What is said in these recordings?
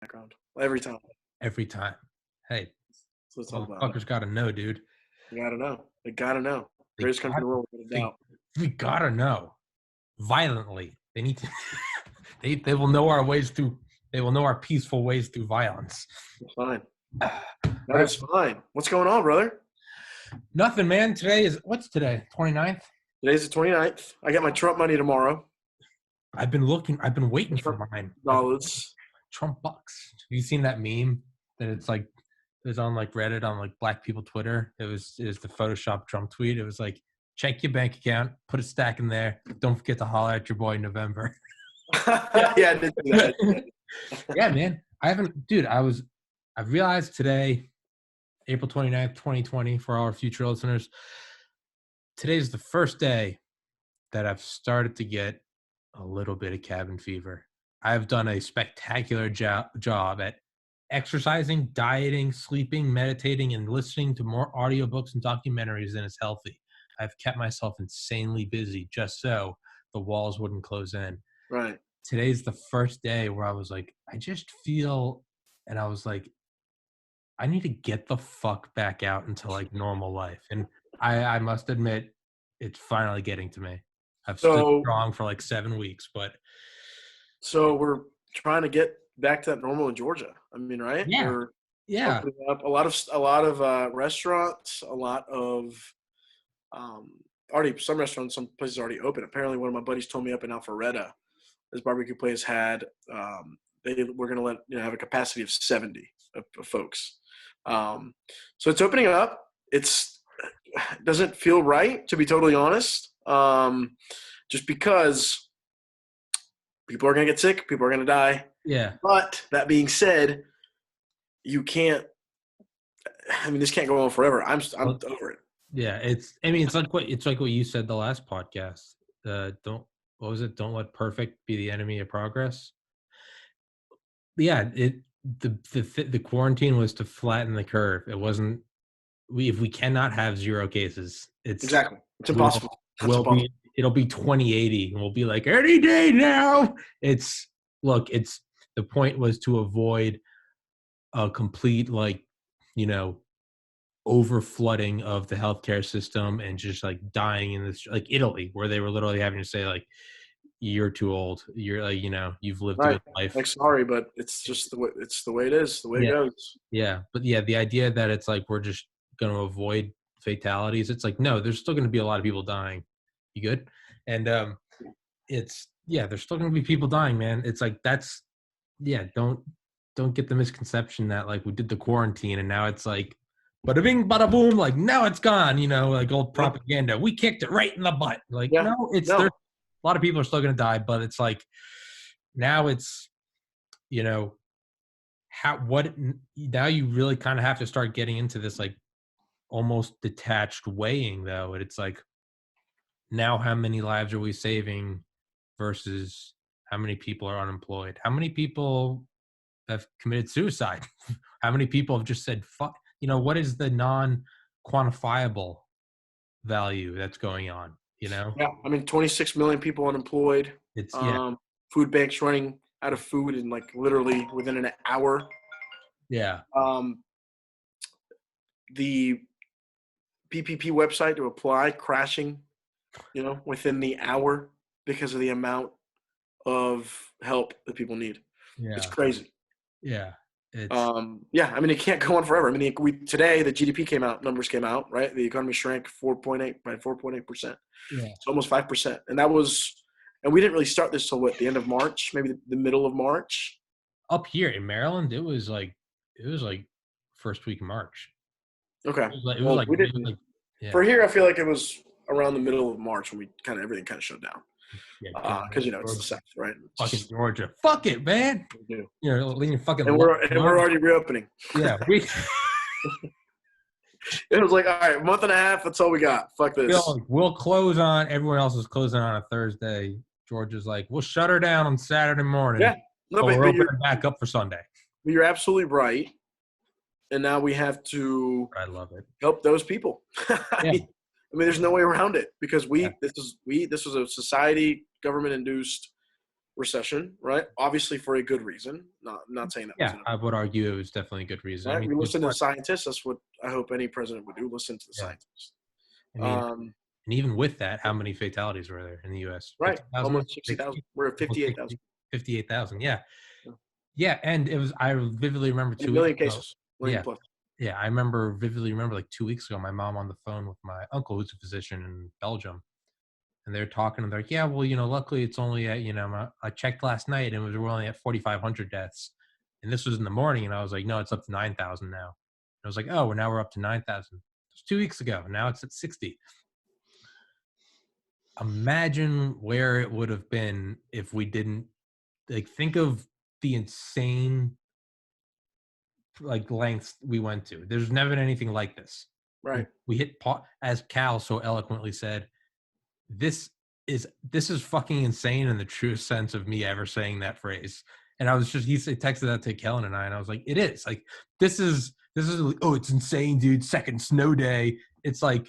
background every time. Every time. Hey, That's what it's all about. motherfuckers got to know, dude. You gotta know. They gotta know. They Greatest country in got, the world, without a doubt. we gotta know. Violently. They need to. They will know our ways through. They will know our peaceful ways through violence. It's fine. That Right. is fine. What's going on, brother? Nothing, man. What's today? 29th? Today's the 29th. I get my Trump money tomorrow. I've been waiting for mine. Dollars. Trump bucks. Have you seen that meme that it's like, it was on like Reddit on like Black people Twitter. It was the Photoshop Trump tweet. It was like, check your bank account, put a stack in there. Don't forget to holler at your boy in November. Yeah, I did do that. Yeah, man. I realized today, April 29th, 2020, for all our future listeners, today's the first day that I've started to get a little bit of cabin fever. I've done a spectacular job at exercising, dieting, sleeping, meditating, and listening to more audiobooks and documentaries than is healthy. I've kept myself insanely busy just so the walls wouldn't close in. Right. Today's the first day where I was like, I just feel, and I was like, I need to get the fuck back out into like normal life. And I must admit, it's finally getting to me. I've stood strong for like 7 weeks, but. So we're trying to get back to that normal in Georgia. I mean, right? Yeah. We're opening up a lot of restaurants, a lot of already some restaurants, some places already open. Apparently, one of my buddies told me up in Alpharetta, this barbecue place had they were going to let have a capacity of 70 of folks. So it's opening up. It doesn't feel right, to be totally honest, just because people are going to get sick, people are going to die. Yeah. But that being said, you can't. I mean, this can't go on forever. I'm over it. Yeah, it's like what you said the last podcast. What was it? Don't let perfect be the enemy of progress. Yeah, the quarantine was to flatten the curve. It wasn't. If we cannot have 0 cases, it's impossible. It'll be 2080, and we'll be like any day now. The point was to avoid a complete over flooding of the healthcare system and just like dying in this, like Italy, where they were literally having to say like, you're too old. You're like, you've lived a good life. Like, sorry, but it's just the way it is, the way it goes. Yeah. But yeah, the idea that it's like, we're just going to avoid fatalities. It's like, no, there's still going to be a lot of people dying. You good? And there's still going to be people dying, man. It's like, don't get the misconception that like we did the quarantine and now it's like, bada bing, bada boom, like now it's gone, like old propaganda. We kicked it right in the butt. Like, no, there's a lot of people are still going to die, but it's like, now it's, now you really kind of have to start getting into this like almost detached weighing though. And it's like, now how many lives are we saving versus how many people are unemployed? How many people have committed suicide? How many people have just said, fuck, what is the non-quantifiable value that's going on, Yeah, I mean, 26 million people unemployed. It's food banks running out of food in like literally within an hour. Yeah. The PPP website to apply crashing, within the hour because of the amount of help that people need. Yeah. It's crazy. Yeah. I mean, it can't go on forever. I mean, today the GDP numbers came out, right? The economy shrank 4.8%. Yeah. It's almost 5%. And we didn't really start this till the end of March, maybe the middle of March. Up here in Maryland, it was like first week of March. Okay. For here, I feel like it was around the middle of March when everything kind of shut down. Yeah, because it's the South, right? Fucking Georgia, fuck it, man. We do. Leaning fucking. And we're already reopening. Yeah, it was like, all right, a month and a half. That's all we got. Fuck this. We'll close on. Everyone else is closing on a Thursday. Georgia's like, we'll shut her down on Saturday morning. Yeah, but we're opening back up for Sunday. You're absolutely right. And now we have to. I love it. Help those people. I mean, there's no way around it because this was a society government-induced recession, right? Obviously for a good reason. Not saying that Yeah, wasn't I would argue it was definitely a good reason. I right. mean, We it's listen to the what, scientists. That's what I hope any president would do. Listen to the yeah. scientists. I mean, Um, and even with that, how many fatalities were there in the U.S.? right. 50,000, Almost 60,000. 60, We're at almost 58,000. 60, 58,000. Yeah. Yeah. Yeah. And it was, I vividly remember And a 2 weeks million ago. cases. Million Yeah. plus. Yeah. I vividly remember like 2 weeks ago, my mom on the phone with my uncle, who's a physician in Belgium. And they're talking and they're like, yeah, well, luckily it's only at, I checked last night and we're only at 4,500 deaths. And this was in the morning. And I was like, no, it's up to 9,000 now. And I was like, oh, well, now we're up to 9,000. It was 2 weeks ago. Now it's at 60. Imagine where it would have been if we didn't, like, think of the insane like lengths we went to. There's never been anything like this. Right. We hit, as Cal so eloquently said, this is fucking insane in the truest sense of me ever saying that phrase. And I was just, he texted that to Kellen and I was like, it is like, this is oh, it's insane, dude. Second snow day. It's like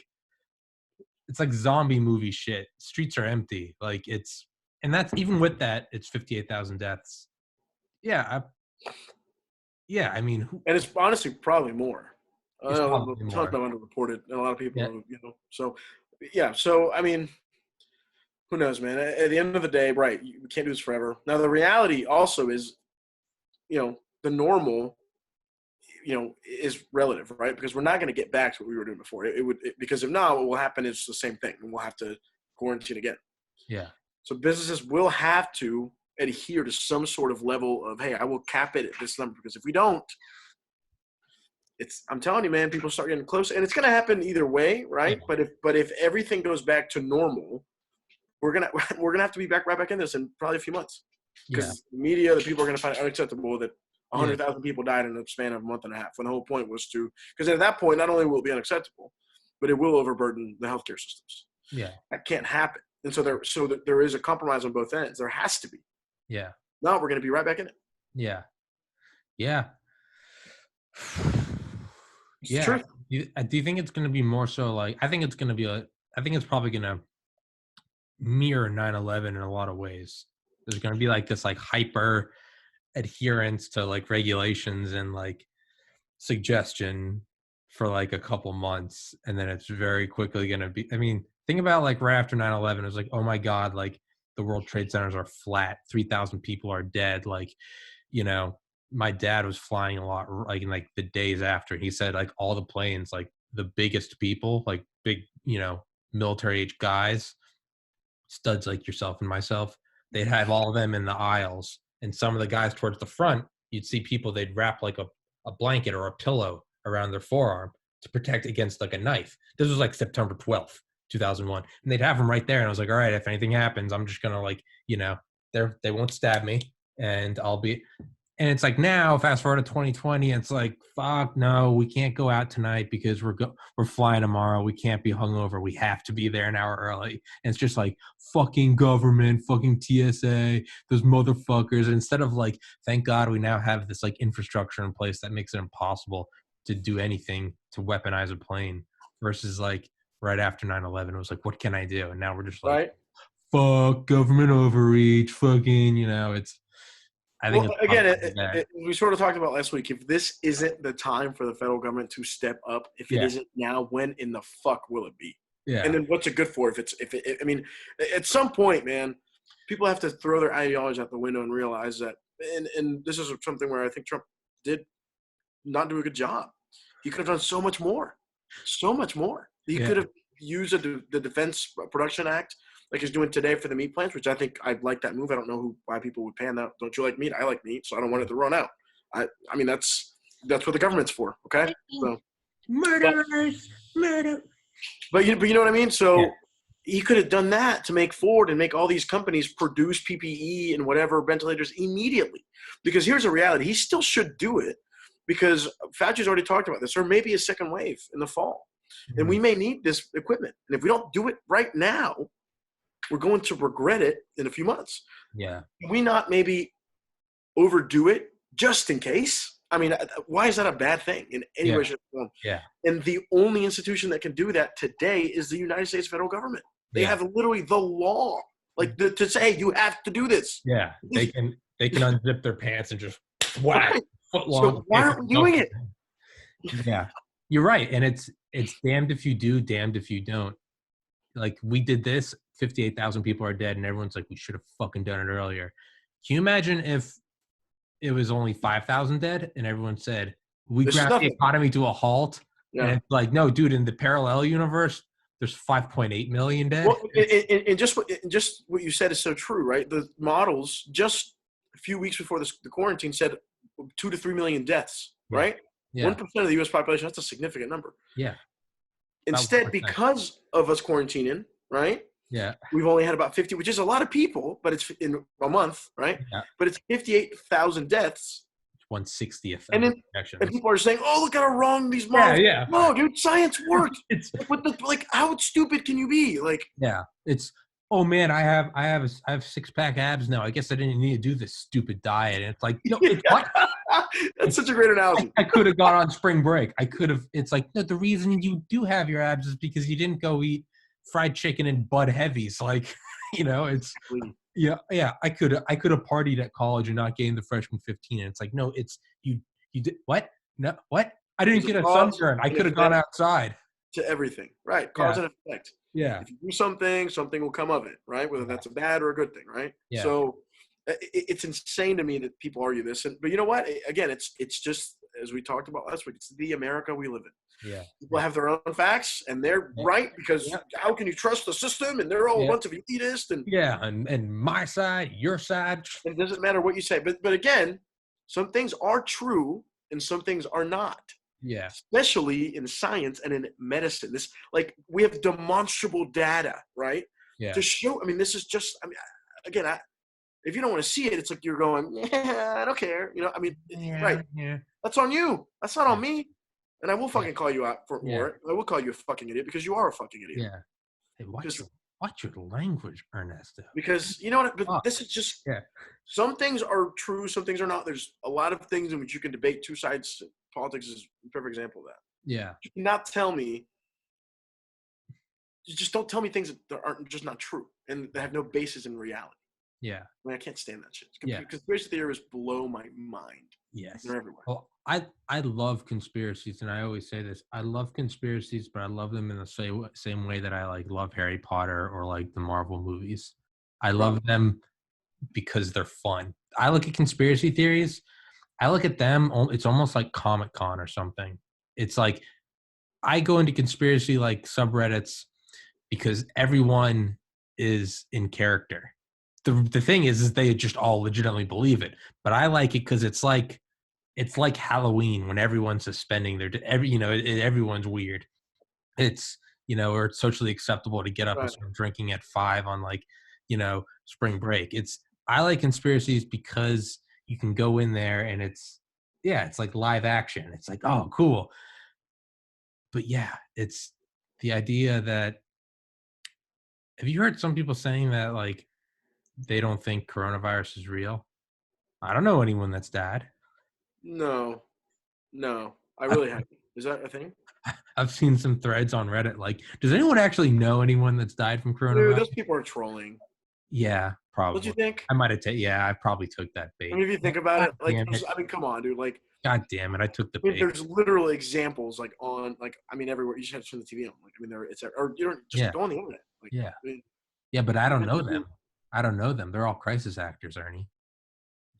zombie movie shit. Streets are empty. Like and that's even with that, it's 58,000 deaths. Yeah. I mean, And it's honestly probably more. it's A probably ton more. of underreported, and a lot of people, Yeah. So, yeah. So, I mean, who knows, man? At the end of the day, right? We can't do this forever. Now, the reality also is, the normal, is relative, right? Because we're not going to get back to what we were doing before. Because if not, what will happen is the same thing, and we'll have to quarantine again. Yeah. So businesses will have to adhere to some sort of level of, hey, I will cap it at this number, because if we don't, I'm telling you, man, people start getting close, and it's going to happen either way, right? Yeah. But if everything goes back to normal, we're gonna have to be right back in this in probably a few months, because the media, the people are going to find it unacceptable that 100,000 people died in a span of a month and a half. When the whole point was because at that point, not only will it be unacceptable, but it will overburden the healthcare systems. Yeah. That can't happen, and so there is a compromise on both ends. There has to be. Yeah. No, we're going to be right back in it. Yeah. Yeah. It's Yeah. true. Do you think it's going to be more so like, I think it's probably going to mirror 9/11 in a lot of ways. There's going to be like this like hyper adherence to like regulations and like suggestion for like a couple months. And then it's very quickly going to be, I mean, think about like right after 9/11, it was like, oh my God, like the World Trade Centers are flat. 3,000 people are dead. Like, my dad was flying a lot, like in like the days after. He said like all the planes, like the biggest people, like big, military age guys, studs like yourself and myself, they'd have all of them in the aisles. And some of the guys towards the front, you'd see people, they'd wrap like a blanket or a pillow around their forearm to protect against like a knife. This was like September 12th, 2001. And they'd have them right there. And I was like, all right, if anything happens, I'm just going to like, they won't stab me and and it's like now, fast forward to 2020, it's like, fuck no, we can't go out tonight because we're flying tomorrow. We can't be hungover. We have to be there an hour early. And it's just like, fucking government, fucking TSA, those motherfuckers. And instead of like, thank God we now have this like infrastructure in place that makes it impossible to do anything to weaponize a plane, versus like right after 9/11, it was like, what can I do? And now we're just like, Right. fuck government overreach, fucking, it's, I think Well, again, we sort of talked about last week. If this isn't the time for the federal government to step up, if it isn't now, when in the fuck will it be? Yeah. And then what's it good for? I mean, at some point, man, people have to throw their ideology out the window and realize that. And this is something where I think Trump did not do a good job. He could have done so much more. So much more. He could have used the Defense Production Act like he's doing today for the meat plants, which I think I'd like that move. I don't know why people would pan that. Don't you like meat? I like meat, so I don't want it to run out. I mean, that's what the government's for, okay? So, murderers, murder. But you know what I mean? So he could have done that to make Ford and make all these companies produce PPE and whatever, ventilators immediately. Because here's a reality. He still should do it, because Fauci's already talked about this. There may be a second wave in the fall, and we may need this equipment. And if we don't do it right now, we're going to regret it in a few months. Yeah. Can we not maybe overdo it just in case? I mean, why is that a bad thing in any way, shape, or form? Yeah. And the only institution that can do that today is the United States federal government. They have literally the law Like to say, hey, you have to do this. Yeah, they can unzip their pants and just whack Right. foot long. So why aren't we doing it? Yeah, you're right, and it's damned if you do, damned if you don't. Like we did this, 58,000 people are dead, and everyone's like, we should have fucking done it earlier. Can you imagine if it was only 5,000 dead, and everyone said we This is ground the nothing. economy to a halt? Yeah. And it's like, no, dude, in the parallel universe, there's 5.8 million dead. Well, and just what you said is so true, right? The models just a few weeks before the quarantine said 2 to 3 million deaths, right? Yeah. 1% of the U.S. population, that's a significant number. Yeah. Instead, because of us quarantining, right? Yeah. We've only had about 50, which is a lot of people, but it's in a month, right? Yeah. But it's 58,000 deaths. 1/60th. And people are saying, "Oh, look how wrong these models." Yeah. No, dude, science works. It's like, how stupid can you be? Like, yeah, it's oh man, I have 6-pack abs now. I guess I didn't need to do this stupid diet. And it's like, no, it's what? That's such a great analogy. I could have gone on spring break. I could have. It's like, no, the reason you do have your abs is because you didn't go eat fried chicken and Bud Heavies. Like, it's yeah. I could have partied at college and not gained the freshman 15. And it's like, no, it's you did what? No, what? I didn't get a sunburn. I could have gone outside. To everything, right? Cause and effect. Yeah. If you do something will come of it, right? Whether that's a bad or a good thing, right? Yeah. So it's insane to me that people argue this. But you know what? Again, it's just, as we talked about last week, it's the America we live in. Yeah. People have their own facts, and they're right because how can you trust the system? And they're all a bunch of elitists. And my side, your side. It doesn't matter what you say. But again, some things are true and some things are not. Yeah. Especially in science and in medicine. This, like, we have demonstrable data, right? Yeah. To show, this is just, again, if you don't want to see it, it's like you're going, yeah, I don't care. Right. Yeah. That's on you. That's not on me. And I will fucking call you out for it. I will call you a fucking idiot because you are a fucking idiot. Yeah. Hey, watch your language, Ernesto. Because you know what? But this is just, some things are true, some things are not. There's a lot of things in which you can debate two sides. Politics is a perfect example of that. Yeah. You cannot tell me, you just don't tell me things that aren't just not true and that have no basis in reality. Yeah. I can't stand that shit. Conspiracy theories blow my mind. Yes. They're everywhere. Well, I love conspiracies, and I always say this. I love conspiracies, but I love them in the same way that I love Harry Potter or like the Marvel movies. I love them because they're fun. I look at conspiracy theories. I look at them. It's almost like Comic-Con or something. It's like I go into conspiracy subreddits because everyone is in character. The thing is they just all legitimately believe it. But I like it because it's like Halloween when everyone's suspending everyone's weird. It's or it's socially acceptable to get up and start drinking at 5 on spring break. I like conspiracies because you can go in there and it's like live action. It's like, oh, cool. But it's the idea that, have you heard some people saying that they don't think coronavirus is real? I don't know anyone that's died. No, I really haven't. Is that a thing? I've seen some threads on Reddit. Does anyone actually know anyone that's died from coronavirus? Dude, those people are trolling. Yeah, probably. What do you think? I might have I probably took that bait. If you think about it, come on, dude. God damn it, I took the bait. There's literal examples on everywhere. You just have to turn the TV on. It's or you don't just go on the internet. But I don't know them. I don't know them. They're all crisis actors, Ernie.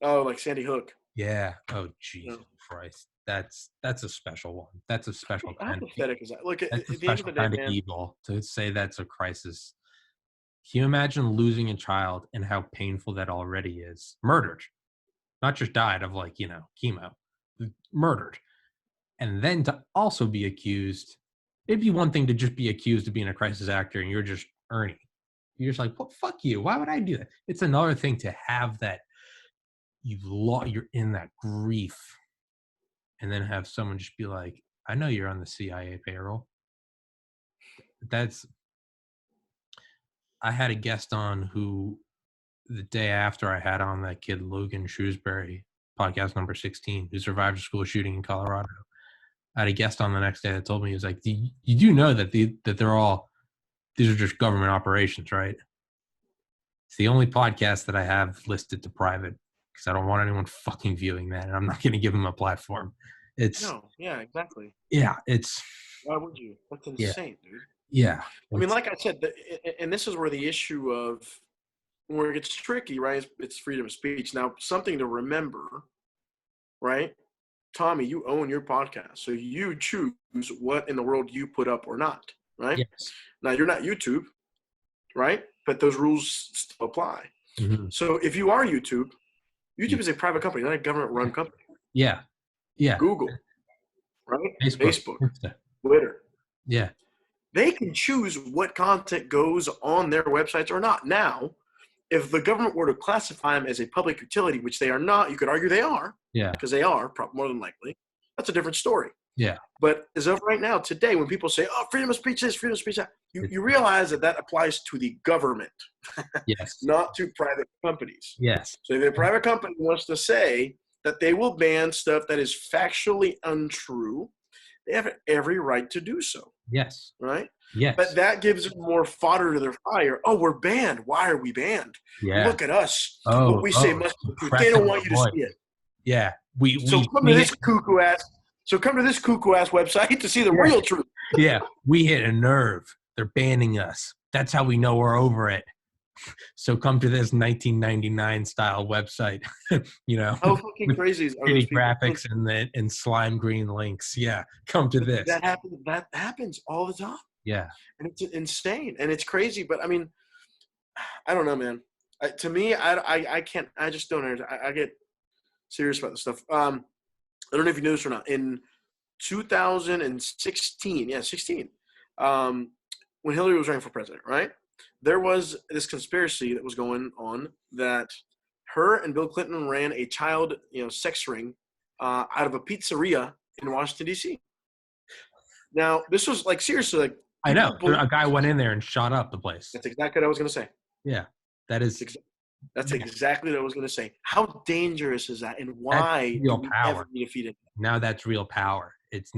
Oh, like Sandy Hook. Yeah. Oh, Jesus Christ. That's a special one. That's a special kind of pathetic. Is that? Look, that's a special kind of evil to say that's a crisis. Can you imagine losing a child and how painful that already is? Murdered, not just died of chemo, murdered, and then to also be accused. It'd be one thing to just be accused of being a crisis actor and you're just Ernie. You're just like, what? Fuck you. Why would I do that? It's another thing to have that you're in that grief, and then have someone just be like, I know you're on the CIA payroll. I had a guest on who, the day after I had on that kid Logan Shrewsbury, podcast number 16, who survived a school shooting in Colorado. I had a guest on the next day that told me, he was like, you do know that these are just government operations, right? It's the only podcast that I have listed to private because I don't want anyone fucking viewing that, and I'm not going to give them a platform. It's No, yeah, exactly. yeah, it's Why would you? That's yeah, insane, dude. yeah. I mean, It's like I said, and this is where the issue of where it gets tricky, right? It's freedom of speech. Now, something to remember, right? Tommy, you own your podcast, so you choose what in the world you put up or not, right? yes, Now, you're not YouTube, right? But those rules still apply. mm-hmm. So if you are YouTube, YouTube is a private company, not a government-run company. yeah, yeah. Google, right? Facebook, Facebook, Twitter. yeah, They can choose what content goes on their websites or not. Now, if the government were to classify them as a public utility, which they are not, you could argue they are, yeah, because they are, more than likely. That's a different story. yeah. But as of right now, today, when people say, oh, freedom of speech is freedom of speech, you realize that applies to the government, Yes, not to private companies. yes, So if a private company wants to say that they will ban stuff that is factually untrue, they have every right to do so, yes, right? yes. But that gives them more fodder to their fire. Oh, we're banned. Why are we banned? Yeah. Look at us. Oh, what we say must be true. They pressing don't want the you to voice. see it. Yeah, So come to this cuckoo ass website to see the real truth. Yeah, we hit a nerve. They're banning us. That's how we know we're over it. So come to this 1999 style website. You know, How fucking crazy are those people? graphics and slime green links. Yeah, come to this. That happens all the time. Yeah, and it's insane and it's crazy. But I mean, I don't know, man. To me, I can't. I just don't understand. I get serious about this stuff. I don't know if you know this or not. In 2016, 16, when Hillary was running for president, right? There was this conspiracy that was going on that her and Bill Clinton ran a child, sex ring out of a pizzeria in Washington, D.C. Now, this was like seriously, like I know. A guy went in there and shot up the place. That's exactly what I was going to say. Yeah, that's exactly what I was going to say. How dangerous is that, and why real do we power. ever be defeated? Now that's real power. It's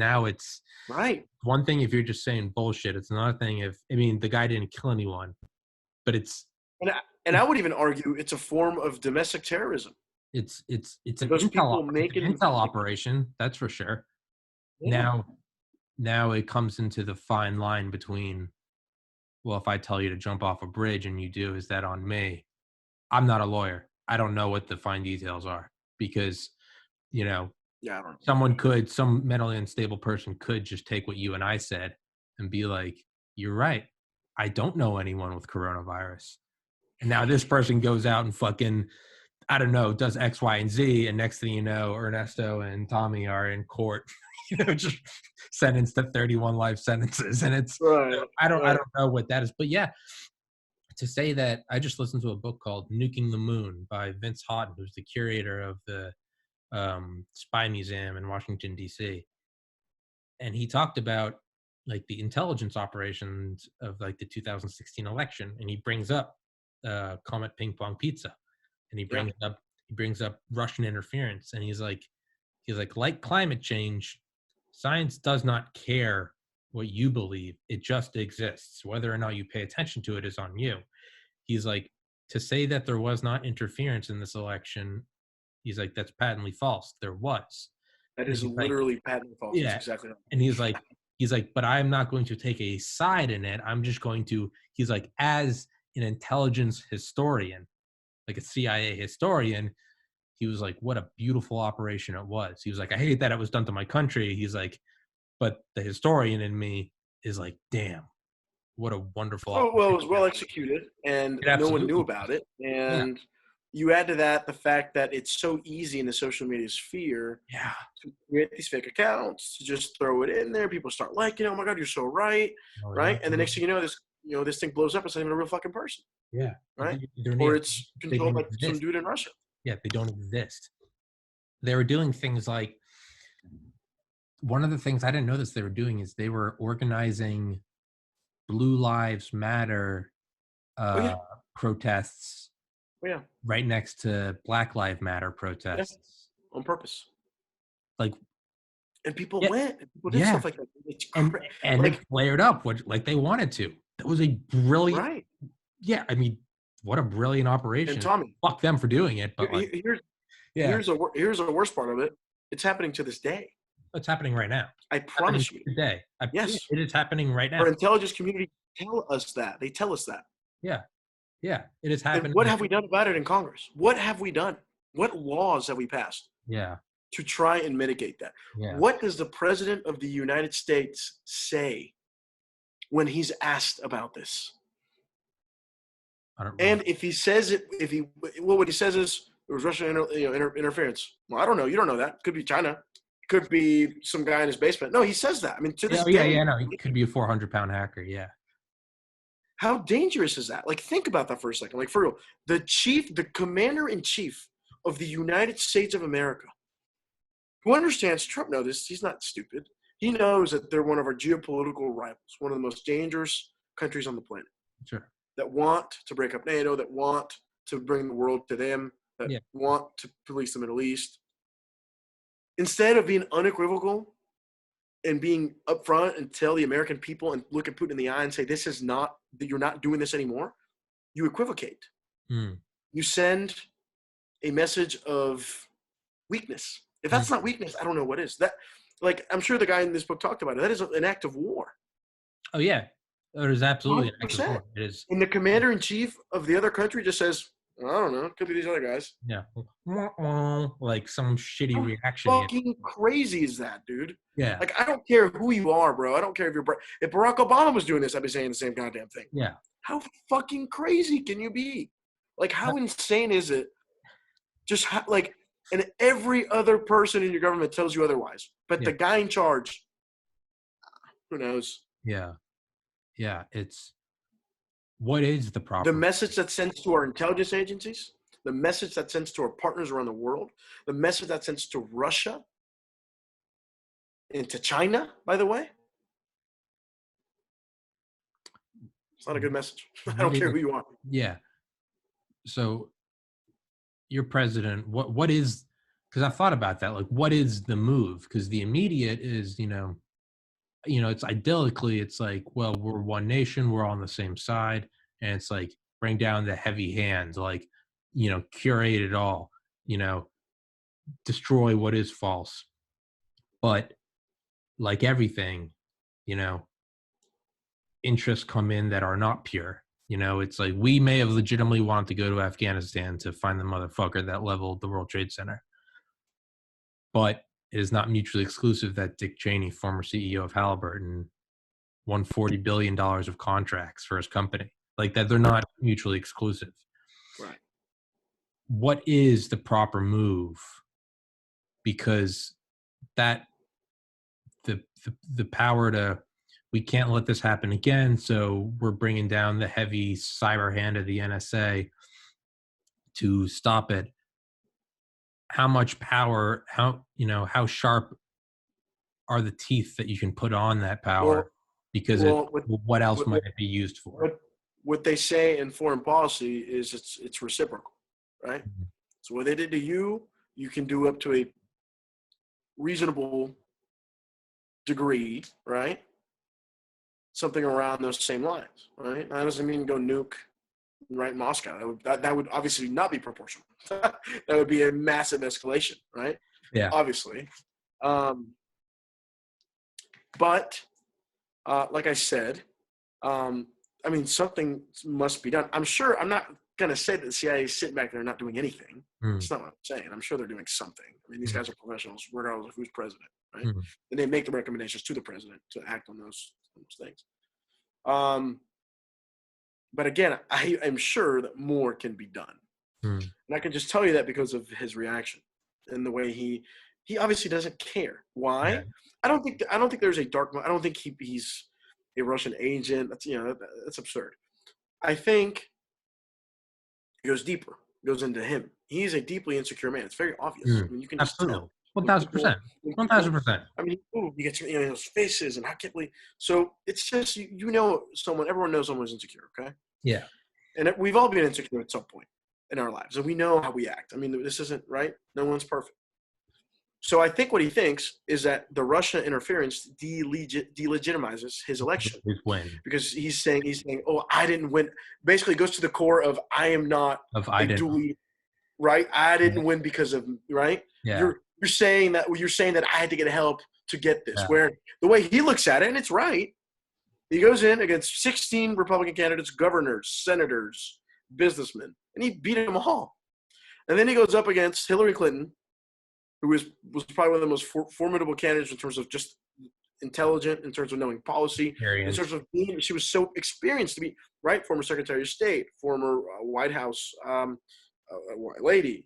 right. One thing if you're just saying bullshit. It's another thing if the guy didn't kill anyone, but it's and I would even argue it's a form of domestic terrorism. It's an intel operation, that's for sure. Yeah. Now it comes into the fine line between, well, if I tell you to jump off a bridge and you do, is that on me? I'm not a lawyer. I don't know what the fine details are because, I don't know. Some mentally unstable person could just take what you and I said and be like, you're right. I don't know anyone with coronavirus. And now this person goes out and fucking, I don't know, does X, Y, and Z. And next thing you know, Ernesto and Tommy are in court, just sentenced to 31 life sentences. And it's, right. I don't know what that is. But yeah, to say that, I just listened to a book called Nuking the Moon by Vince Houghton, who's the curator of the Spy Museum in Washington, D.C. And he talked about like the intelligence operations of like the 2016 election. And he brings up Comet Ping Pong Pizza. And he brings up Russian interference. And he's like climate change, science does not care what you believe. It just exists. Whether or not you pay attention to it is on you. He's like, to say that there was not interference in this election, he's like, that's patently false. There was. That is literally patently false. Yeah. That's exactly right. And he's like, but I'm not going to take a side in it. I'm just going to, he's like, as an intelligence historian, like a CIA historian, he was like, what a beautiful operation it was. He was like, I hate that it was done to my country. He's like, but the historian in me is like, damn, what a wonderful operation. Well, it was well executed, and no one knew about it. And you add to that the fact that it's so easy in the social media sphere to create these fake accounts, to just throw it in there. People start liking, oh my God, you're so right, right? And the next thing you know, this thing blows up. It's not even a real fucking person. Yeah. Right? Or it's controlled by some dude in Russia. Yeah, they don't exist. They were doing things like, one of the things I didn't know they were doing is they were organizing Blue Lives Matter protests right next to Black Lives Matter protests. On purpose. Like, and people went. And people did stuff like that. And like, it flared up like they wanted to. That was a brilliant. Right. Yeah, I mean, what a brilliant And operation. Tommy, Fuck them for doing it, but like, here's yeah, here's the worst part of it. It's happening to this day. it's happening right now. I Happening promise you. today. Yeah, Yes, it is happening right now. our intelligence community tell us that. They tell us that. Yeah, yeah, it is And happening. what have we done about it in Congress? What have we done? What laws have we passed Yeah, to try and mitigate that? yeah. What does the president of the United States say when he's asked about this? I don't know. And if he says it, well, what he says is there was Russian interference. Well, I don't know. You don't know that. Could be China. Could be some guy in his basement. No, he says that. I mean, to this Yeah, yeah, day, yeah. No, he could be a 400-pound hacker. Yeah, how dangerous is that? Like, think about that for a second. Like, for real, the commander in chief of the United States of America, who understands Trump knows this. He's not stupid. He knows that they're one of our geopolitical rivals, one of the most dangerous countries on the planet, sure. that want to break up NATO, that want to bring the world to them, that Yeah, want to police the Middle East. Instead of being unequivocal and being upfront and tell the American people and look at Putin in the eye and say, this is not, that you're not doing this anymore, you equivocate. mm. You send a message of weakness. If that's not weakness, I don't know what is. That, like, I'm sure the guy in this book talked about it. That is an act of war. Oh yeah, it is absolutely an act of 100%. war. It is. And the commander in chief of the other country just says, I don't know, it could be these other guys. Yeah, like some shitty How reaction. You know? fucking crazy is that, dude? Yeah, Like, I don't care who you are, bro. I don't care if Barack Obama was doing this, I'd be saying the same goddamn thing. yeah. How fucking crazy can you be? Like, how insane is it? Just like, and every other person in your government tells you otherwise. But Yeah. the guy in charge, who knows? Yeah, yeah. It's what is the proper The message that sends to our intelligence agencies, the message that sends to our partners around the world, the message that sends to Russia and to China, by the way, it's not a good message. I don't care who you are. Yeah. So your president, what is? Because I thought about that. Like, what is the move? Because the immediate is, it's idyllically, it's like, well, we're one nation, we're all on the same side, and it's like bring down the heavy hands, like, curate it all, destroy what is false. But like everything, you know, interests come in that are not pure. It's like we may have legitimately wanted to go to Afghanistan to find the motherfucker that leveled the World Trade Center. But it is not mutually exclusive that Dick Cheney, former CEO of Halliburton, won $40 billion of contracts for his company. Like that, they're not mutually exclusive. Right. What is the proper move? Because that the power to, we can't let this happen again, so we're bringing down the heavy cyber hand of the NSA to stop it. How much power, how sharp are the teeth that you can put on that power? Because what else might it be used for? What they say in foreign policy is it's reciprocal, right? Mhm. So what they did to you, you can do up to a reasonable degree, right? Something around those same lines, right? That doesn't mean go nuke right in Moscow. That would obviously not be proportional. That would be a massive escalation, right? Yeah. Obviously. But like I said, I mean, something must be done. I'm sure, I'm not going to say that the CIA is sitting back there not doing anything. That's not what I'm saying. I'm sure they're doing something. I mean, these guys are professionals, regardless of who's president, right? And they make the recommendations to the president to act on those things. But again, I'm sure that more can be done. And I can just tell you that because of his reaction and the way he obviously doesn't care. Why? Yeah. I don't think there's a dark. I don't think he's a Russian agent. That's absurd. I think it goes deeper. It goes into him. He's a deeply insecure man. It's very obvious. I mean, you can just tell. 1,000%. 1,000%. I mean, you get those faces, and I can't believe. So it's just someone. Everyone knows someone's insecure. Okay. Yeah. And we've all been insecure at some point in our lives, and we know how we act. I mean, this isn't right. No one's perfect. So I think what he thinks is that the Russia interference delegitimizes his election, His win because he's saying, oh, I didn't win. Basically, it goes to the core of I am not of a I didn't. duly right. I Yeah. didn't win because of right. Yeah. You're saying that I had to get help to get this. Yeah. Where the way he looks at it, and it's right. He goes in against 16 Republican candidates, governors, senators, businessmen, and he beat them all. And then he goes up against Hillary Clinton, who was probably one of the most formidable candidates in terms of just intelligent, in terms of knowing policy, Experience. in terms of being, she was so experienced to be, right, former Secretary of State, former White House lady,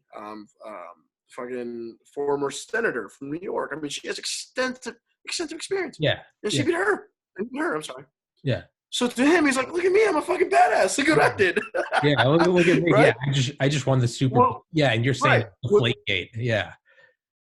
fucking former senator from New York. I mean, she has extensive experience. Yeah. And she beat her. I'm sorry. Yeah. So to him, he's like, look at me, I'm a fucking badass. Look what I did. Yeah, look at me. Right? Yeah, I just won the Super Bowl. Yeah, and you're saying Deflategate. Yeah.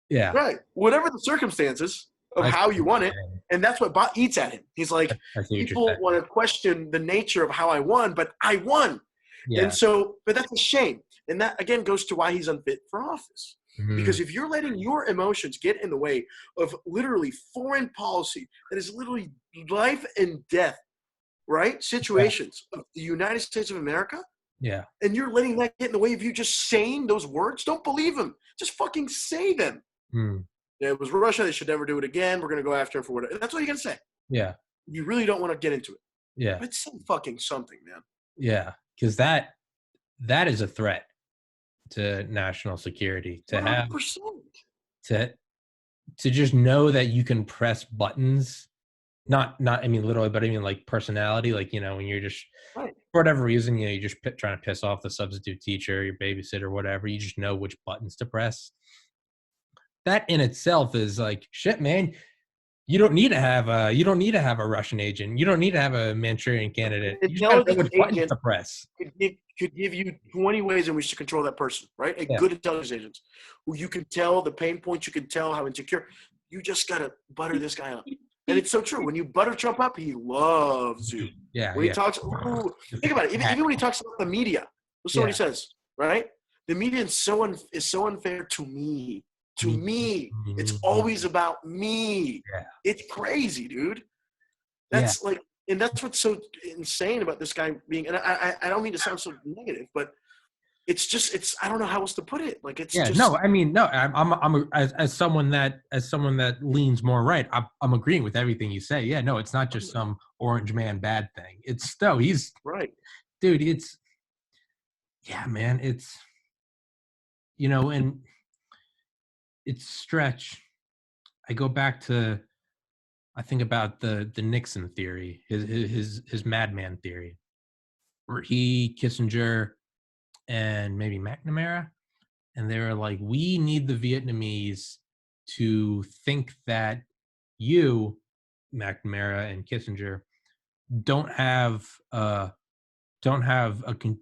Yeah. Right. Whatever the circumstances of how you won it, and that's what eats at him. He's like, people want to question the nature of how I won, but I won. Yeah. And so, but that's a shame. And that, again, goes to why he's unfit for office. Mm-hmm. Because if you're letting your emotions get in the way of literally foreign policy that is literally life and death, right, situations of the United States of America, yeah, and you're letting that get in the way of you just saying those words, don't believe them. Just fucking say them. Yeah, it was Russia. They should never do it again. We're going to go after him for whatever. That's all you got to say. Yeah. You really don't want to get into it. Yeah. But say fucking something, man. Yeah, because that is a threat to national security. To 100%. have to just know that you can press buttons. Not I mean literally, but I mean like personality. Like, you know, when you're just for whatever reason, you know, you're just trying to piss off the substitute teacher, your babysitter, whatever. You just know which buttons to press. That in itself is like shit, man. You don't need to have a Russian agent. You don't need to have a Manchurian candidate. You just gotta know which buttons to press. Could give you 20 ways in which to control that person, right? A good intelligence agent who you can tell the pain points, you can tell how insecure. You just gotta butter this guy up. And it's so true. When you butter Trump up, he loves you. Yeah. When he talks, think about it. Even when he talks about the media, listen to what he says, right? The media is so unfair to me. To me, it's always about me. Yeah. It's crazy, dude. That's like, and that's what's so insane about this guy being. And I don't mean to sound so negative, but it's I don't know how else to put it. Like it's no. I mean, no. I'm as someone that leans more right. I'm agreeing with everything you say. Yeah, no, it's not just some orange man bad thing. It's he's right, dude. It's man. It's and. It's stretch. I go back to, I think about the Nixon theory, his madman theory, where he, Kissinger, and maybe McNamara, and they were like, we need the Vietnamese to think that you, McNamara and Kissinger, don't have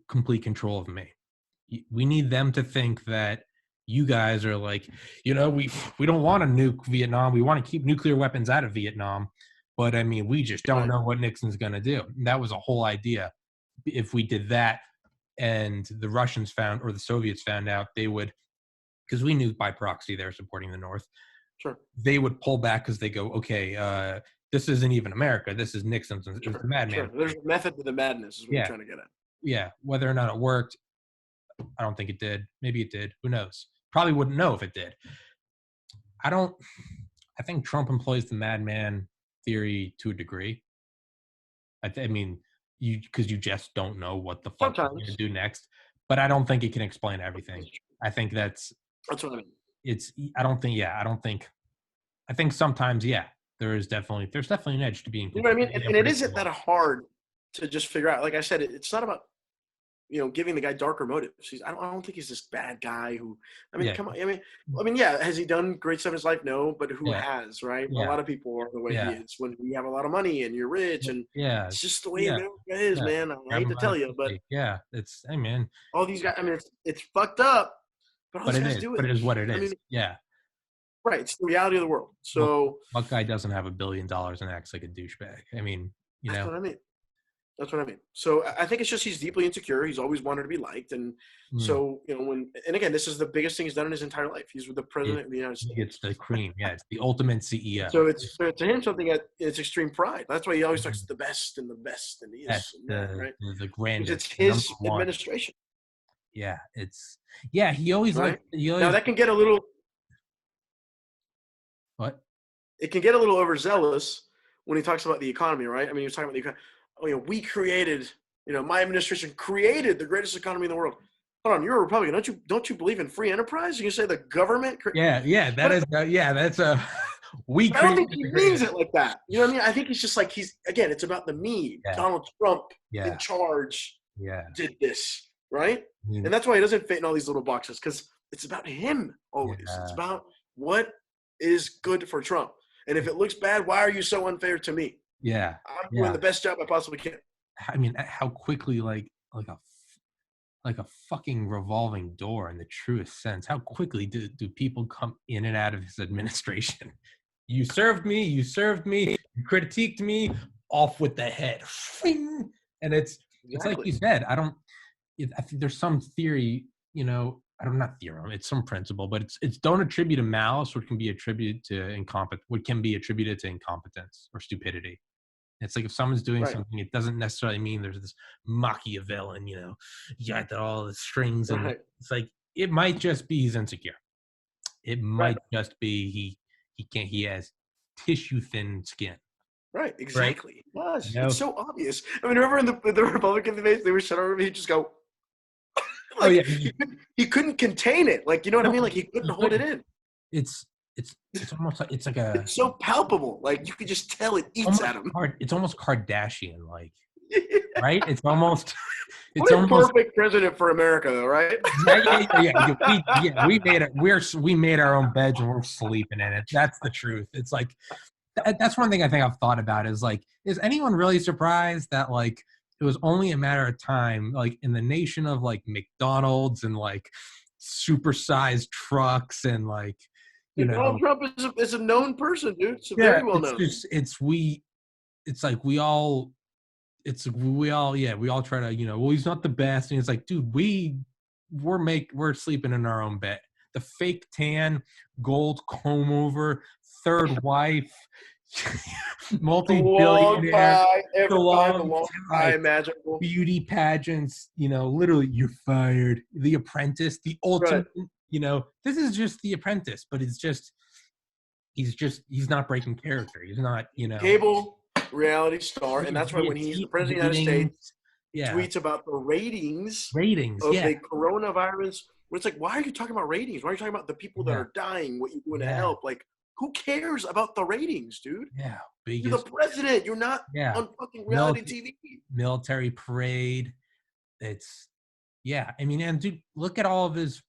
complete control of me. We need them to think that you guys are like, we don't want to nuke Vietnam. We want to keep nuclear weapons out of Vietnam. But, I mean, we just don't know what Nixon's going to do. And that was a whole idea. If we did that and the Russians or the Soviets found out, they would, because we knew by proxy they were supporting the North. Sure. They would pull back because they go, okay, this isn't even America. This is Nixon's. Sure, it's the madman. Sure. There's a method to the madness is what you're trying to get at. Yeah. Whether or not it worked, I don't think it did. Maybe it did. Who knows? Probably wouldn't know if it did. I think Trump employs the madman theory to a degree. I mean, because you just don't know what the fuck you're going to do next. But I don't think it can explain everything. I think that's what I mean. I think sometimes, there's definitely an edge to being. You know what I mean? And it isn't that hard to just figure out. Like I said, it's not about giving the guy darker motives. I don't think he's this bad guy who. I mean, come on. I mean, has he done great stuff in his life? No, but who has, right? Yeah. A lot of people are the way he is. When you have a lot of money and you're rich, and it's just the way America is, man. I hate to tell you, but it's man. All these guys. I mean, it's fucked up, but all these guys do it. But it is what it is. Right. It's the reality of the world. So what guy doesn't have $1 billion and acts like a douchebag? I mean, That's what I mean. That's what I mean. So I think it's just he's deeply insecure. He's always wanted to be liked, and Mm. so and again, this is the biggest thing he's done in his entire life. He's with the It, president of the United it's States. the cream. Yeah, it's the ultimate CEO. So it's to him something at it's extreme pride. That's why he always talks the best and the best and That's this and that, right? the Because grandest, it's the number his one. administration, Yeah, yeah. He always right? he Now always that can get a little what? it can get a little overzealous when he talks about the economy, right? I mean, he was talking about the economy. Oh, we created, my administration created the greatest economy in the world. Hold on, you're a Republican. Don't you believe in free enterprise? You can say the government, Yeah. That but is yeah. That's a we I don't created think he the means greatest. it like that. You know what I mean? I think he's just like it's about the me. Yeah, Donald Trump in yeah, charge yeah. did this, right? I mean, And that's why he doesn't fit in all these little boxes because it's about him always. It's yeah, about what is good for Trump. And if it looks bad, why are you so unfair to me? yeah, I'm doing yeah. the best job I possibly can. I mean, how quickly like a fucking revolving door in the truest sense. How quickly do people come in and out of his administration? You served me, you critiqued me, off with the head. And it's like you Exactly. said, I think there's some theory, I don't not theorem, it's some principle, but it's don't attribute to malice what can be attributed to incompetence or stupidity. It's like if someone's doing Right. something, it doesn't necessarily mean there's this Machiavellian, you got all the strings, and Right. it's like it might just be he's insecure. It Right. might just be he has tissue thin skin, Right. right? Exactly. It was. You It's know? so obvious. I mean, remember in the Republican debates, they would shut over me. He'd just go, Oh yeah, like, he couldn't contain it. Like, you know what I no, mean? Like, he couldn't he hold it couldn't. in. It's it's almost like it's like a It's so palpable. Like, you could just tell it eats at him. it's almost Kardashian like, right? It's almost it's What a almost perfect president for America, though, right? we made it. We made our own beds and we're sleeping in it. That's the truth. It's like that's one thing I think I've thought about is like, is anyone really surprised that like it was only a matter of time, like in the nation of like McDonald's and like supersized trucks and like, Donald Trump is a known person, dude. It's yeah, very well it's known. just it's like we all try to, well, he's not the best, and it's like, dude, we're sleeping in our own bed. The fake tan, gold comb over, third wife, The long multi-billionaire, tie, the the long long tie tie, imaginable. beauty pageants, literally you're fired. The Apprentice, the Right. ultimate, this is just The Apprentice, but he's not breaking character. He's not, Cable reality star, and that's why via when he's the president of the United ratings. States, Yeah, tweets about the ratings ratings. of Yeah, the coronavirus. Where it's like, why are you talking about ratings? Why are you talking about the people that yeah, are dying? What you doing to yeah, help? Like, who cares about the ratings, dude? yeah. You're the Biggest, president. You're not yeah. on fucking reality Military, TV. military parade. It's yeah. I mean, and dude, look at all of his.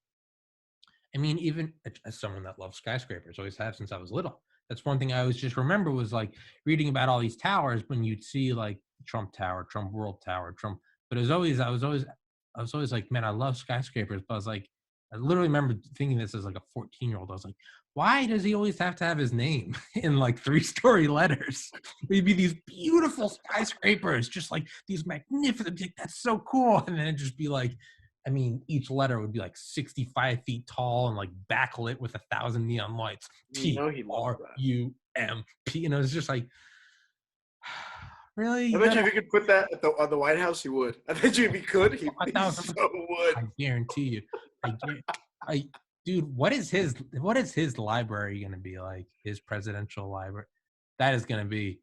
I mean, even as someone that loves skyscrapers, always have since I was little. That's one thing I always just remember was like reading about all these towers when you'd see like Trump Tower, Trump World Tower, Trump. But it was always I was always like, man, I love skyscrapers. But I was like, I literally remember thinking this as like a 14-year-old. I was like, why does he always have to have his name in like 3-story letters? There'd be these beautiful skyscrapers, just like these magnificent. That's so cool, and then it'd just be like, I mean, each letter would be like 65 feet tall and like backlit with 1,000 neon lights. You know he loves that. TRUMP. It's just like, really? I bet you if he could put that on the White House, he would. I bet you if he could, he 1,000. so would. I guarantee you. Dude, what is his library going to be like? His presidential library? That is going to be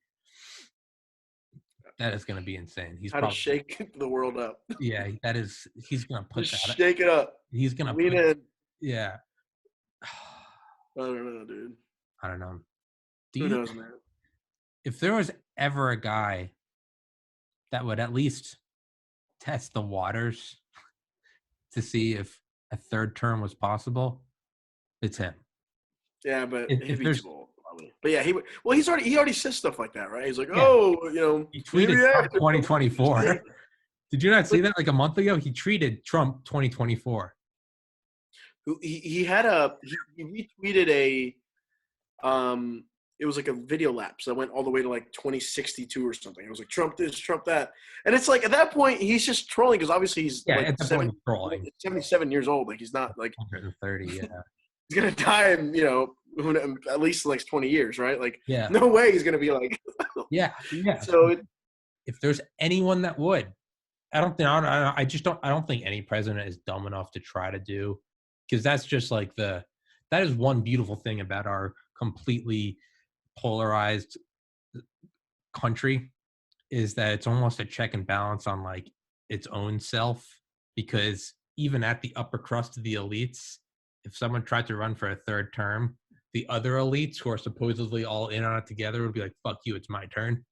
insane. He's How to probably, shake the world up. yeah, he's going to put Just that. shake it up. He's going to Lean put, in. yeah. I don't know, dude. I don't know. Who knows, man? If there was ever a guy that would at least test the waters to see if a third term was possible, it's him. Yeah, but If he'd be there's, too old, probably. But yeah, he would. Well, he already says stuff like that, right? He's like, yeah, he tweeted maybe Trump after 2024. Did you not see But that like a month ago? He tweeted Trump 2024. he retweeted a it was like a video lapse that went all the way to like 2062 or something. It was like Trump this, Trump that, and it's like at that point he's just trolling because obviously he's Yeah, like at the point of trolling. 77 years old. Like he's not like 130. Yeah. he's gonna die in at least the next 20 years, right? Like Yeah. no way he's gonna be like. Yeah. Yeah. So if there's anyone that would, I don't think any president is dumb enough to try to do, because that's just like that is one beautiful thing about our completely polarized country, is that it's almost a check and balance on like its own self, because even at the upper crust of the elites, if someone tried to run for a third term, the other elites who are supposedly all in on it together would be like, fuck you, it's my turn.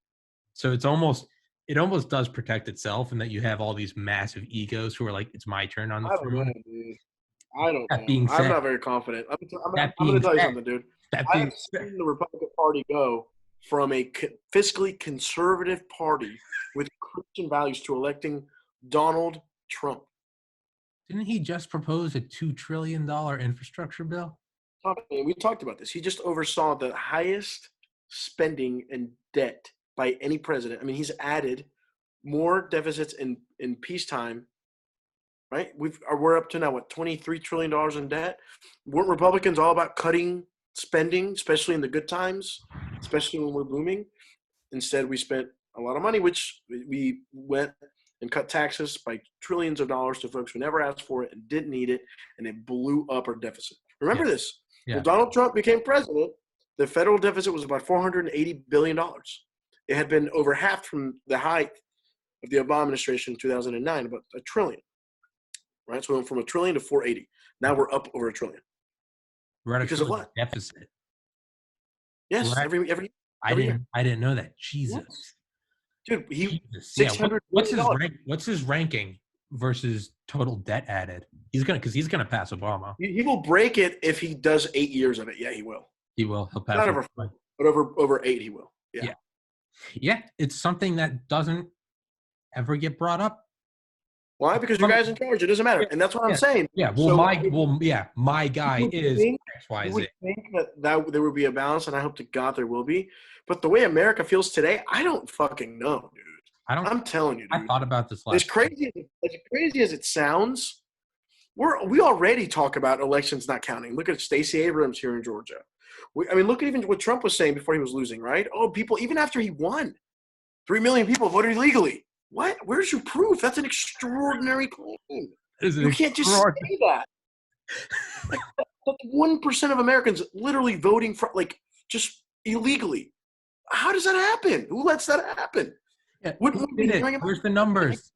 So it almost does protect itself, and that you have all these massive egos who are like, it's my turn on the I don't know, throne. dude. I don't That know. being I'm said, not very confident. I'm that going to being tell you said, something, dude. that I being have said, seen the Republican Party go from a fiscally conservative party with Christian values to electing Donald Trump. didn't he just propose a $2 trillion infrastructure bill? We talked about this. He just oversaw the highest spending and debt by any president. I mean, he's added more deficits in peacetime. Right? We're up to now what, $23 trillion in debt. Weren't Republicans all about cutting spending, especially in the good times, especially when we're booming? Instead, we spent a lot of money, which we went and cut taxes by trillions of dollars to folks who never asked for it and didn't need it, and it blew up our deficit. Remember this. Yeah. When Donald Trump became president, the federal deficit was about $480 billion. It had been over half from the height of the Obama administration in 2009, about $1 trillion. Right, so we went from $1 trillion to 480. Now we're up over $1 trillion. We're at because of what? Deficit. Yes, every year. I didn't know that. Jesus, dude, Jesus. $600 What's his ranking versus total debt added? He's gonna pass Obama. He will break it if he does 8 years of it. Yeah, he will. He will. He'll pass. Not over 4, but over 8, he will. Yeah. Yeah. It's something that doesn't ever get brought up. Why? Because your guy's in charge. It doesn't matter, and that's what I'm saying. Yeah. Well, so my guy is X, Y, Z. You would think that there would be a balance, and I hope to God there will be. But the way America feels today, I don't fucking know, dude. I'm telling you, dude. I thought about this last. As crazy as it sounds, we already talk about elections not counting. Look at Stacey Abrams here in Georgia. Look at even what Trump was saying before he was losing, right? Oh, people, even after he won, 3 million people voted illegally. What? Where's your proof? That's an extraordinary claim. You can't just say that. Like 1% of Americans literally voting for just illegally. How does that happen? Who lets that happen? Yeah, where's the numbers?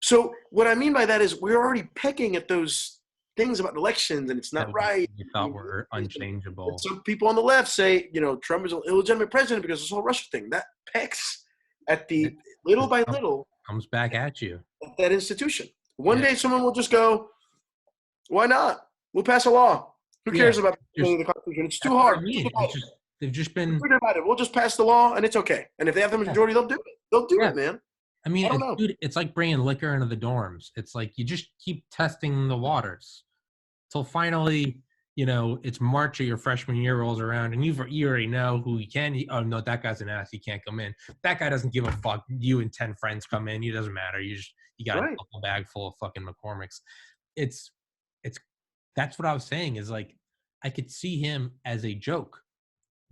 So what I mean by that is we're already picking at those things about elections, and it's not right. We thought were unchangeable. And some people on the left say, Trump is an illegitimate president because of this whole Russia thing. That pecks at the little by little comes back at you at that institution. One day someone will just go, why not? We'll pass a law. Who cares about the Constitution? It's too hard. They've just been. We'll just pass the law and it's okay. And if they have the majority, they'll do it. They'll do it, man. I mean, it's like bringing liquor into the dorms. It's like you just keep testing the waters till finally, it's March of your freshman year rolls around and you already know who you can. Oh no, that guy's an ass. He can't come in. That guy doesn't give a fuck. You and 10 friends come in. It doesn't matter. You got a double bag full of fucking McCormick's. That's what I was saying is like, I could see him as a joke,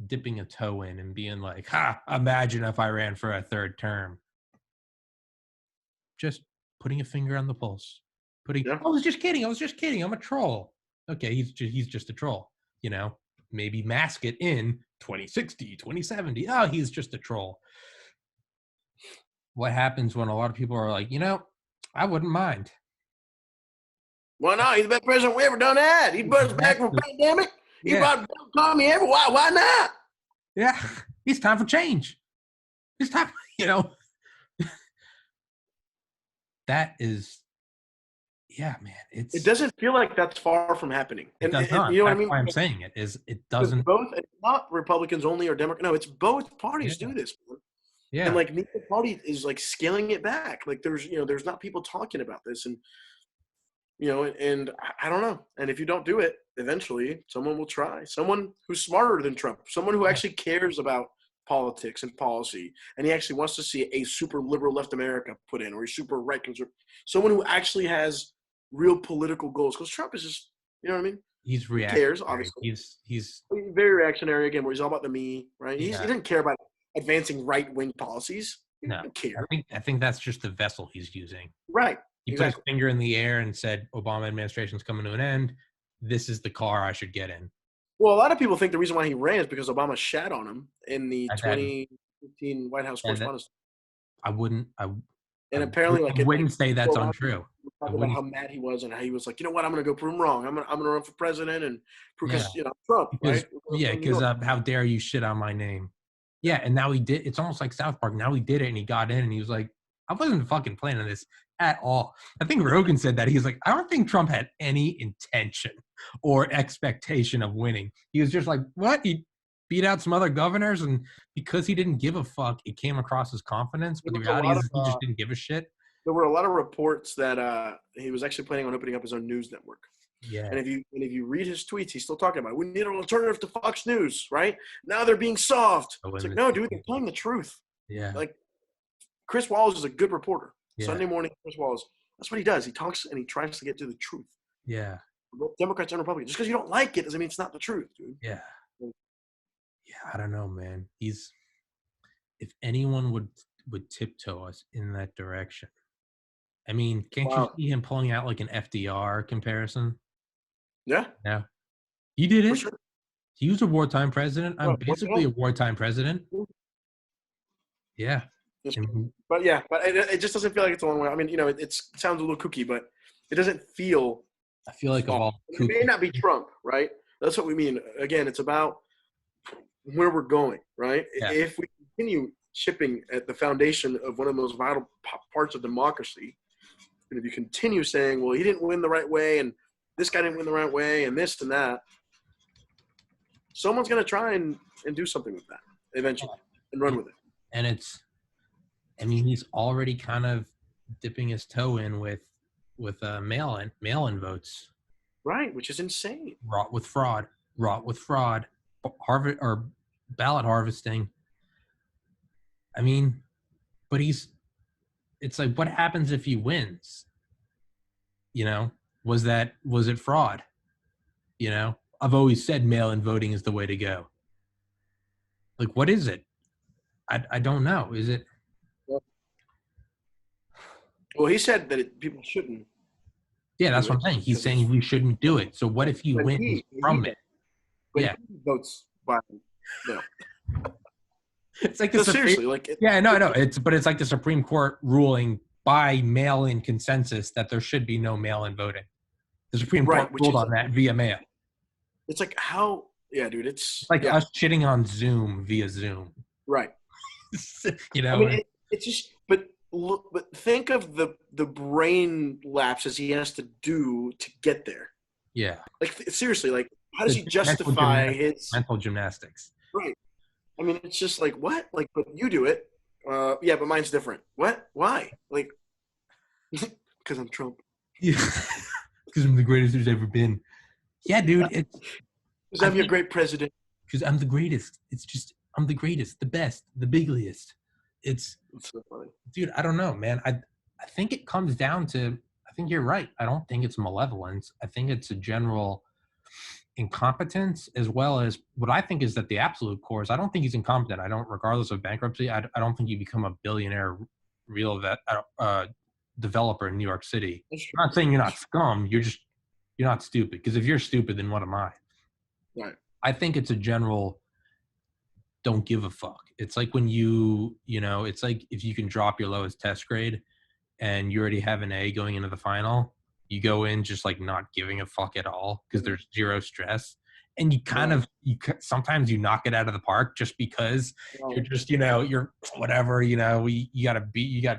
dipping a toe in and being like, imagine if I ran for a third term. Just putting a finger on the pulse. I was just kidding. I'm a troll. Okay, he's just a troll. Maybe mask it in 2060, 2070. Oh, he's just a troll. What happens when a lot of people are like, I wouldn't mind. Why not? He's the best president we ever done had. He brought us back from the pandemic. He brought the economy everywhere. Why not? Yeah, it's time for change. It's time, That is, man. It doesn't feel like that's far from happening. It does not. You know what I mean? Why I'm saying it is it doesn't. It's not Republicans only or Democrats. No, it's both parties do this. Man. Yeah. And neither party is scaling it back. There's not people talking about this, and and I don't know. And if you don't do it, eventually someone will try. Someone who's smarter than Trump, someone who actually cares about politics and policy, and he actually wants to see a super liberal left America put in, or a super right conservative, someone who actually has real political goals. Because Trump is just, you know what I mean? He's He cares, reactionary. obviously. He's He's very reactionary again, where he's all about the me, right? He yeah. doesn't care about advancing right wing policies. He No, doesn't care. I think that's just the vessel he's using. Right. He put his Exactly. finger in the air and said, "Obama administration's coming to an end. This is the car I should get in." Well, a lot of people think the reason why he ran is because Obama shat on him in the I had 2015 White House and that Correspondents'. I wouldn't And apparently, I wouldn't say that's Obama untrue. I talked about wouldn't. how mad he was and how he was like, you know what, I'm going to go prove him wrong. I'm gonna run for president and Yeah, because Trump, because right? From New York. how dare you shit on my name? Yeah, and now he did. It's almost like South Park. Now he did it, and he got in, and he was like, "I wasn't fucking planning this at all." I think Rogan said that. He's like, "I don't think Trump had any intention or expectation of winning. He was just like, what? He beat out some other governors, and because he didn't give a fuck, it came across as confidence. There But the was a reality lot of is, he just didn't give a shit." there were a lot of reports that he was actually planning on opening up his own news network. Yeah, And if you read his tweets, he's still talking about it. We need an alternative to Fox News, right? Now they're being soft. so It's in like, the, no, dude, they're telling the truth. yeah, Like Chris Wallace is a good reporter. yeah, Sunday morning, Chris Wallace. That's what he does. He talks and he tries to get to the truth. yeah, Democrats and Republicans. Just because you don't like it doesn't mean it's not the truth, dude. yeah. Yeah, I don't know, man. He's if anyone would tiptoe us in that direction. I mean, can't you Wow. see him pulling out like an FDR comparison? Yeah, Yeah, he did for it. sure. He was a wartime president. I'm Well, what the basically a hell? wartime president. Yeah, It's true. and But yeah, but it just doesn't feel like it's a long way. I mean, it sounds a little kooky, but it doesn't feel I feel like of off. all It may kooky, not be Trump, right? That's what we mean. Again, it's about where we're going, right? yeah, If we continue chipping at the foundation of one of the most vital parts of democracy, and if you continue saying, well, he didn't win the right way, and this guy didn't win the right way, and this and that, someone's going to try and do something with that eventually and run with it. and it's. I mean, he's already kind of dipping his toe in with mail-in votes, Right, which is insane. wrought with fraud, Harvard or ballot harvesting. I mean, but it's like, what happens if he wins? Was it fraud? I've always said mail-in voting is the way to go. Like, what is it? I don't know. Is it? Well, he said that people shouldn't Yeah, that's do what it I'm saying. He's because it's saying we shouldn't do it. So what if he when wins from it? when Yeah. he votes by no. It's like the No, Supreme. seriously, like Yeah, no. It's like the Supreme Court ruling by mail-in consensus that there should be no mail-in voting. The Supreme Court right, which ruled is on that via mail. it's like how dude, It's like yeah, us shitting on Zoom via Zoom. right. you I know, mean, it's just but look, but think of the brain lapses he has to do to get there. yeah. Like seriously, like how does The he justify his mental gymnastics. right? I mean, it's just like what? Like, but you do it. Yeah, but mine's different. What? Why? Like, because I'm Trump. Yeah, because I'm the greatest there's ever been. Yeah, dude. Because I'm your great president. Because I'm the greatest. It's just I'm the greatest, the best, the bigliest. It's It's so funny. dude. I don't know, man. I think it comes down to. I think you're right. I don't think it's malevolence. I think it's a general incompetence, as well as what I think is that the absolute core is I don't think he's incompetent. I don't, regardless of bankruptcy, I don't think you become a billionaire real developer in New York City. I'm not saying you're not scum. You're not stupid. Because if you're stupid, then what am I? Right. I think it's a general don't give a fuck. It's like when it's like if you can drop your lowest test grade and you already have an A going into the final, you go in just like not giving a fuck at all because there's zero stress. And you kind of, sometimes you knock it out of the park just because you're just, you're whatever, you got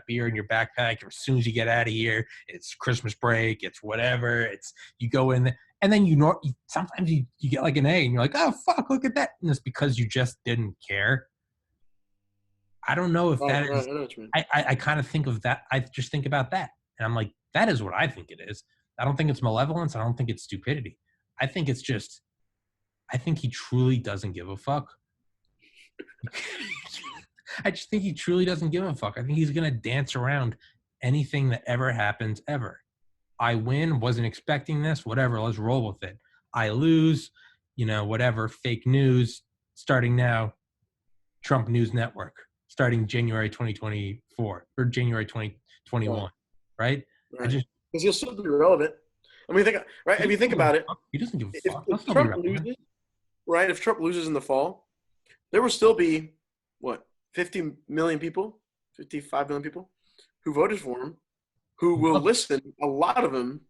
beer in your backpack. As soon as you get out of here, it's Christmas break, it's whatever. You go in and then sometimes you get like an A and you're like, oh fuck, look at that. And it's because you just didn't care. I don't know if that is, I kind of think of that. I just think about that. And I'm like, that is what I think it is. I don't think it's malevolence. I don't think it's stupidity. I think it's just, I think he truly doesn't give a fuck. I just think he truly doesn't give a fuck. I think he's going to dance around anything that ever happens ever. I win, wasn't expecting this, whatever, let's roll with it. I lose, whatever, fake news, starting now, Trump News Network, starting January 2024 or January 2021, right? Right. Because he'll still be relevant. I mean, right? If you think about it, he doesn't give a fuck. If Trump loses, right? If Trump loses in the fall, there will still be, 50 million people, 55 million people who voted for him, who will listen, a lot of them,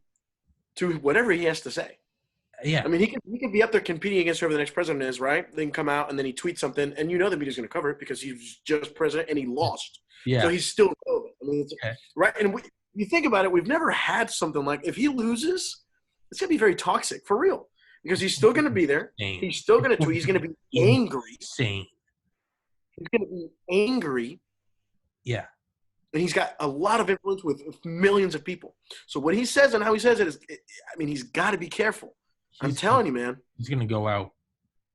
to whatever he has to say. Yeah. I mean, he could be up there competing against whoever the next president is, right? Then come out and then he tweets something, and the media's going to cover it because he's just president and he lost. Yeah. So he's still relevant. I mean, right? And you think about it, we've never had something like, if he loses, it's going to be very toxic, for real. Because he's still going to be there. He's still going to tweet. He's going to be angry. Insane. He's going to be angry. Yeah. And he's got a lot of influence with millions of people. So what he says and how he says it is, he's got to be careful. I'm telling you, man. He's going to go out.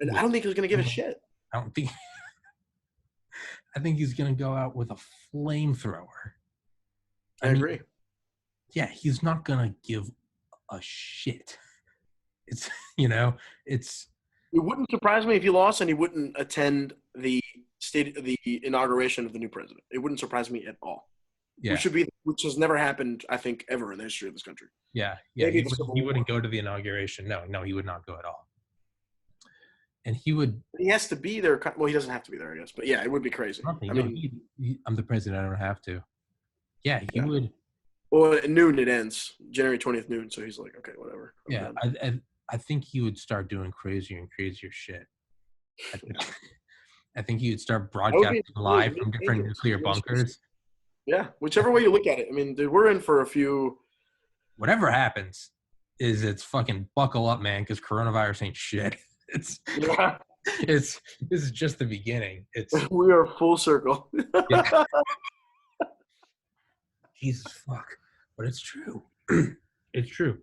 And I don't think he's going to give a shit. I think he's going to go out with a flamethrower. I agree. Yeah, he's not going to give a shit. It's, it wouldn't surprise me if he lost and he wouldn't attend the inauguration of the new president. It wouldn't surprise me at all. Yeah. Which has never happened, I think, ever in the history of this country. Yeah. He wouldn't go to the inauguration. No, he would not go at all. And he has to be there. Well, he doesn't have to be there, I guess. But yeah, it would be crazy. I'm the president. I don't have to. Yeah, he would. Well, at noon it ends. January 20th noon. So he's like, okay, whatever. I think he would start doing crazier and crazier shit. I think he would start broadcasting live from different nuclear bunkers. Yeah, whichever way you look at it. I mean, dude, we're in for a few. Whatever happens, it's fucking buckle up, man, because coronavirus ain't shit. This is just the beginning. We are full circle. Yeah. Jesus fuck, but it's true. It's true.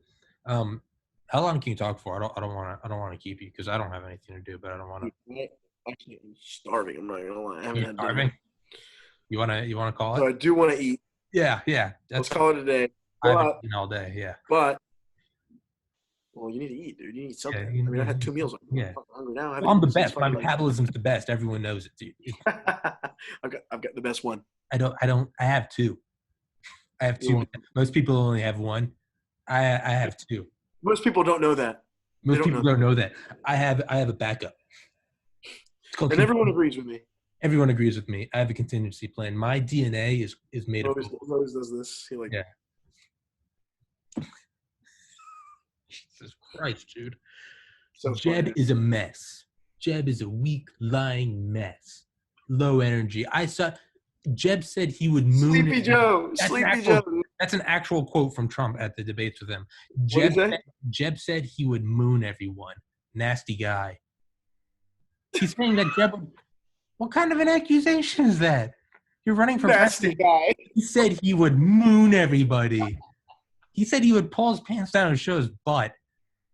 How long can you talk for? I don't want to keep you because I don't have anything to do, but I don't want to. Actually, I'm starving. I'm not gonna lie. I haven't had starving. You wanna call it? So I do want to eat. Yeah. Let's call it a day. I haven't eaten all day. Yeah. But you need to eat, dude. You need something. I had 2 meals. Yeah. I'm hungry now. I'm the best. My metabolism's the best. Everyone knows it, dude. I've got the best one. I have 2. I have 2. Most people only have 1. I have 2. Most people don't know that. Most people don't know that. I have a backup. And everyone agrees with me. Everyone agrees with me. I have a contingency plan. My DNA is made of. Always does this. Yeah. Jesus Christ, dude. So Jeb is a mess. Jeb is a weak, lying mess. Low energy. Jeb said he would moon. Sleepy Joe. That's an actual quote from Trump at the debates with him. Jeb said he would moon everyone. Nasty guy. He's saying that Jeb would. What kind of an accusation is that? You're running for nasty president. Guy. He said he would moon everybody. He said he would pull his pants down and show his butt.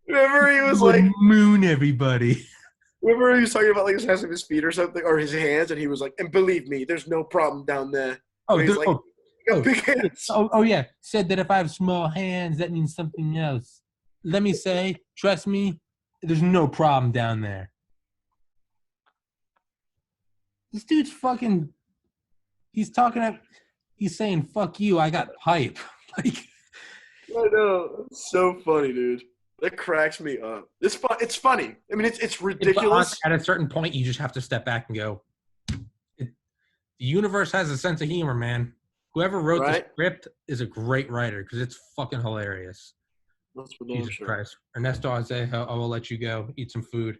Remember he was moon everybody. Remember he was talking about his hands of his feet or something, or his hands, and he was like, and believe me, there's no problem down there. Big hands. Yeah. Said that if I have small hands, that means something else. Let me say, trust me, there's no problem down there. This dude's fucking. He's saying, "Fuck you, I got pipe." I know. It's so funny, dude. That cracks me up. It's funny. I mean, it's ridiculous. At a certain point, you just have to step back and go. The universe has a sense of humor, man. Whoever wrote the script is a great writer because it's fucking hilarious. That's for damn Jesus Christ. Ernesto Ausejo, I will let you go. Eat some food.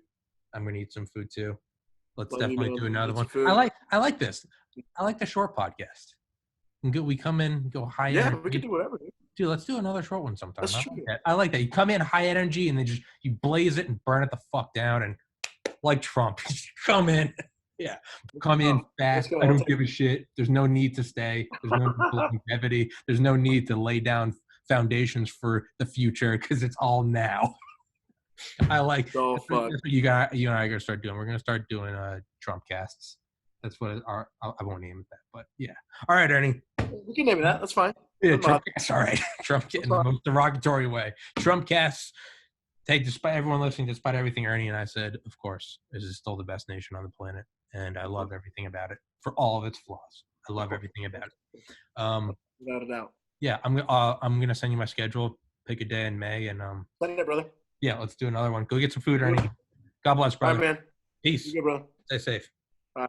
I'm gonna eat some food too. Let's definitely do another one. I like this. I like the short podcast. We come in, go high energy. Yeah, we can do whatever. Dude, let's do another short one sometime. That's true. I like that. You come in high energy and then you blaze it and burn it the fuck down and like Trump. Come in. Yeah. Come in fast. I don't give a shit. There's no need to stay. There's no longevity. There's no need to lay down foundations for the future because it's all now. I like So that's fun. what you and I are gonna start doing. We're gonna start doing Trump casts. That's what I won't name it that, but yeah. All right, Ernie. We can name it that. That's fine. Yeah, Doesn't Trump bother. casts. All right, Trump That's in the fine. most derogatory way. Trump casts. Hey, despite everyone listening, despite everything Ernie and I said, of course, this is still the best nation on the planet, and I love everything about it for all of its flaws. I love everything about it. Without a doubt. Yeah, I'm gonna send you my schedule. Pick a day in May, and Send it, brother. yeah, let's do another one. Go get some food, Good. Ernie. God bless, All brother. right, man. You Peace. good, brother. Stay safe. Bye.